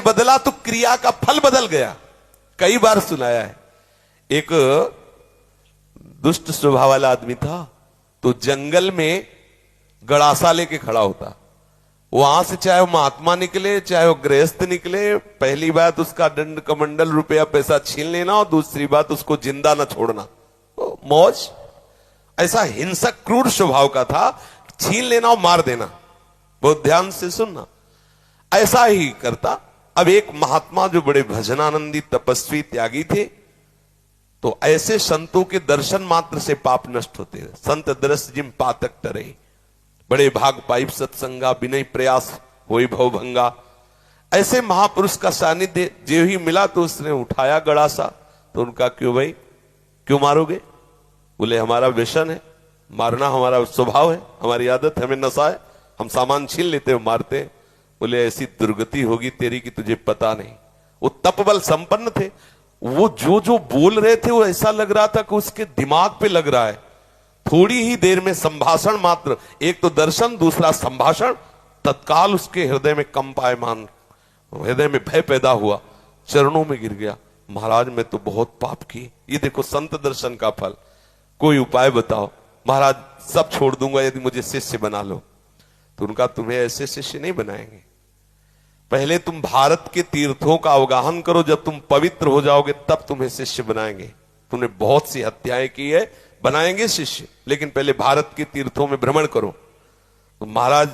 बदला तो क्रिया का फल बदल गया। कई बार सुनाया है। एक दुष्ट स्वभाव वाला आदमी था, तो जंगल में गड़ासा लेके खड़ा होता। वहां से चाहे वो महात्मा निकले चाहे वो गृहस्थ निकले, पहली बात उसका दंड कमंडल रुपया पैसा छीन लेना और दूसरी बात उसको जिंदा न छोड़ना। तो मौज। ऐसा हिंसक क्रूर स्वभाव का था, छीन लेना और मार देना। बहुत ध्यान से सुनना, ऐसा ही करता। अब एक महात्मा जो बड़े भजनानंदी तपस्वी त्यागी थे, तो ऐसे संतों के दर्शन मात्र से पाप नष्ट होते हैं। संत दरस जिम पातक टरे, बड़े भाग पाइप सत्संगा, विनय प्रयास होई भव भंगा। ऐसे महापुरुष का सानिध्य जो ही मिला तो उसने उठाया गड़ासा। तो उनका क्यों भाई, क्यों मारोगे? बोले हमारा व्यसन है, मारना हमारा स्वभाव है, हमारी आदत, हमें नशा है, हम सामान छीन लेते हो मारते हैं। बोले ऐसी दुर्गति होगी तेरी कि तुझे पता नहीं। वो तपबल संपन्न थे, वो जो जो बोल रहे थे वो ऐसा लग रहा था कि उसके दिमाग पे लग रहा है। थोड़ी ही देर में संभाषण मात्र, एक तो दर्शन दूसरा संभाषण, तत्काल उसके हृदय में कंप आयमान, हृदय में भय पैदा हुआ, चरणों में गिर गया। महाराज मैं तो बहुत पाप की, ये देखो संत दर्शन का फल, कोई उपाय बताओ। महाराज सब छोड़ दूंगा यदि मुझे शिष्य बना लो। तो उनका तुम्हें ऐसे शिष्य नहीं बनाएंगे, पहले तुम भारत के तीर्थों का अवगाहन करो, जब तुम पवित्र हो जाओगे तब तुम्हें शिष्य बनाएंगे। तुमने बहुत सी हत्याएं की है, बनाएंगे शिष्य, लेकिन पहले भारत के तीर्थों में भ्रमण करो। तो महाराज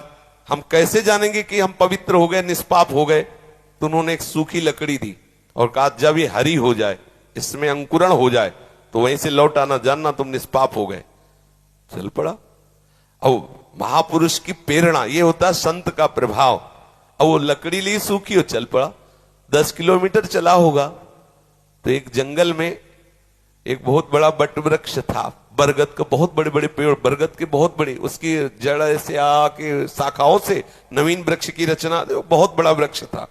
हम कैसे जानेंगे कि हम पवित्र हो गए, निष्पाप हो गए? तो उन्होंने एक सूखी लकड़ी दी और कहा जब ये हरी हो जाए, इसमें अंकुरण हो जाए, तो वहीं से लौट आना, जानना तुम निष्पाप हो गए। चल पड़ा। अब महापुरुष की प्रेरणा, ये होता है संत का प्रभाव। अब वो लकड़ी ली सूखी और चल पड़ा। 10 किलोमीटर चला होगा तो एक जंगल में एक बहुत बड़ा बट वृक्ष था, बरगद का, बहुत बड़े बड़े पेड़, बरगद के बहुत बड़ी, उसकी जड़ ऐसे आके शाखाओं से नवीन वृक्ष की रचना, बहुत बड़ा वृक्ष था।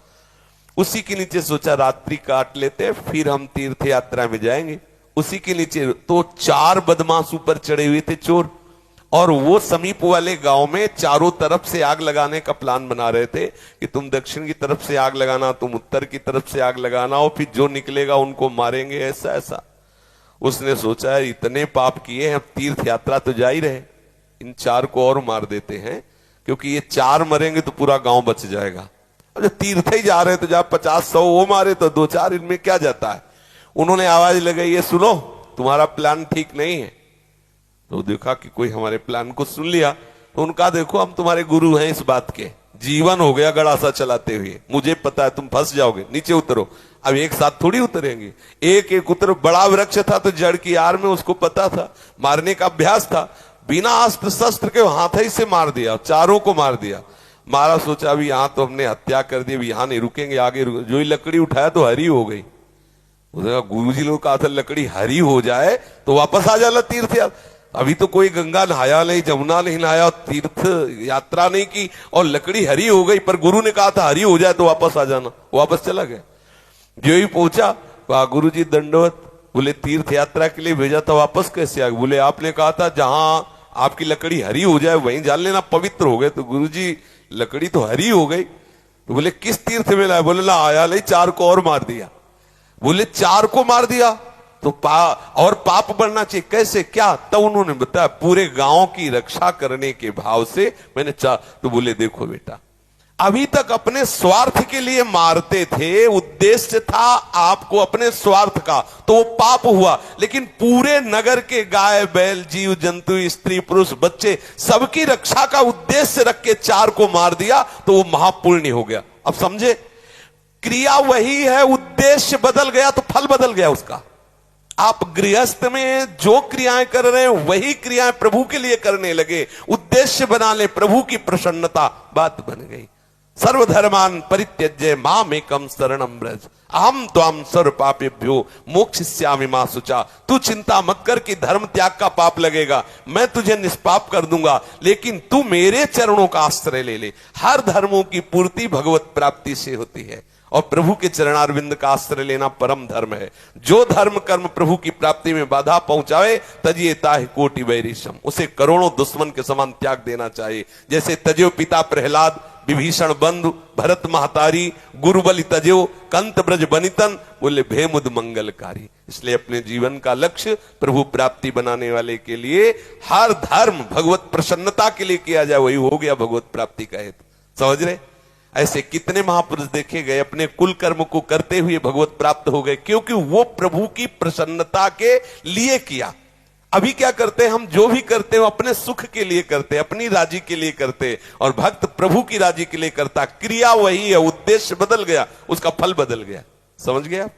उसी के नीचे सोचा रात्रि काट लेते, फिर हम तीर्थ यात्रा में जाएंगे। उसी के नीचे तो 4 बदमाश ऊपर चढ़े हुए थे, चोर, और वो समीप वाले गांव में चारों तरफ से आग लगाने का प्लान बना रहे थे कि तुम दक्षिण की तरफ से आग लगाना, तुम उत्तर की तरफ से आग लगाना, और फिर जो निकलेगा उनको मारेंगे, ऐसा ऐसा। उसने सोचा है इतने पाप किए हैं, तीर्थ यात्रा तो जा ही रहे, इन 4 को और मार देते हैं, क्योंकि ये 4 मरेंगे तो पूरा गांव बच जाएगा। अब जो तीर्थ ही जा रहे तो जब 50-100 वो मारे तो 2-4, इनमें क्या जाता है। उन्होंने आवाज लगाई, ये सुनो तुम्हारा प्लान ठीक नहीं है। तो देखा कि कोई हमारे प्लान को सुन लिया, तो उनका देखो हम तुम्हारे गुरु हैं इस बात के, जीवन हो गया गड़ासा चलाते हुए, मुझे पता है तुम फंस जाओगे, नीचे उतरो। अब एक साथ थोड़ी उतरेंगे, एक एक उतर। बड़ा वृक्ष था तो जड़ की आड़ में, उसको पता था, मारने का अभ्यास था, बिना अस्त्र शस्त्र के हाथ ही से मार दिया, 4 को मार दिया। मारा, सोचा अभी यहां तो हमने हत्या कर दी, अभी यहां नहीं रुकेंगे, आगे जो ही लकड़ी उठाया तो हरी हो गई। गुरु जी लोग कहा था लकड़ी हरी हो जाए तो वापस आ जाना तीर्थ यात्रा। अभी तो कोई गंगा नहाया नहीं, जमुना नहीं नहाया, तीर्थ यात्रा नहीं की, और लकड़ी हरी हो गई, पर गुरु ने कहा था हरी हो जाए तो वापस आ जाना। वापस चला गया। जो ही पहुंचा, गुरु जी दंडवत। बोले तीर्थ यात्रा के लिए भेजा था, वापस कैसे आ गए? बोले आपने कहा था जहां आपकी लकड़ी हरी हो जाए वहीं जान लेना, पवित्र हो गए। तो गुरु जी लकड़ी तो हरी हो गई। तो बोले किस तीर्थ में लाया? बोले ला आया नहीं, 4 को और मार दिया। बोले 4 को मार दिया तो और पाप बढ़ना चाहिए, कैसे क्या? तब उन्होंने बताया पूरे गांव की रक्षा करने के भाव से मैंने तो बोले देखो बेटा, अभी तक अपने स्वार्थ के लिए मारते थे, उद्देश्य था आपको अपने स्वार्थ का, तो वो पाप हुआ। लेकिन पूरे नगर के गाय बैल जीव जंतु स्त्री पुरुष बच्चे सबकी रक्षा का उद्देश्य रख के 4 को मार दिया, तो वो महापुण्य हो गया। अब समझे, क्रिया वही है, उद्देश्य बदल गया तो फल बदल गया उसका। आप गृहस्थ में जो क्रियाएं कर रहे हैं वही क्रियाएं प्रभु के लिए करने लगे, उद्देश्य बना ले प्रभु की प्रसन्नता, बात बन गई। सर्वधर्मान परित्यज्य मामेकम शरणम व्रज अहम त्वाम सर्व पापेभ्यो मोक्षयिष्यामि मा शुचा। तू चिंता मत कर कि धर्म त्याग का पाप लगेगा, मैं तुझे निष्पाप कर दूंगा, लेकिन तू मेरे चरणों का आश्रय ले ले। हर धर्मों की पूर्ति भगवत प्राप्ति से होती है, और प्रभु के चरणारविंद का आश्रय लेना परम धर्म है। जो धर्म कर्म प्रभु की प्राप्ति में बाधा पहुंचावे तजिए ताहि कोटि वैरिशम, उसे करोड़ों दुश्मन के समान त्याग देना चाहिए। जैसे तजो पिता प्रहलाद विभीषण बंधु भरत महतारी गुरु बलि तजो कंत ब्रज बनितन, बोले भेमुद मंगलकारी। इसलिए अपने जीवन का लक्ष्य प्रभु प्राप्ति बनाने वाले के लिए हर धर्म भगवत प्रसन्नता के लिए किया जाए, वही हो गया भगवत प्राप्ति का हेतु। समझ रहे? ऐसे कितने महापुरुष देखे गए अपने कुल कर्म को करते हुए भगवत प्राप्त हो गए, क्योंकि वो प्रभु की प्रसन्नता के लिए किया। अभी क्या करते हैं हम, जो भी करते हैं अपने सुख के लिए करते हैं, अपनी राजी के लिए करते हैं, और भक्त प्रभु की राजी के लिए करता। क्रिया वही है, उद्देश्य बदल गया, उसका फल बदल गया। समझ गए आप?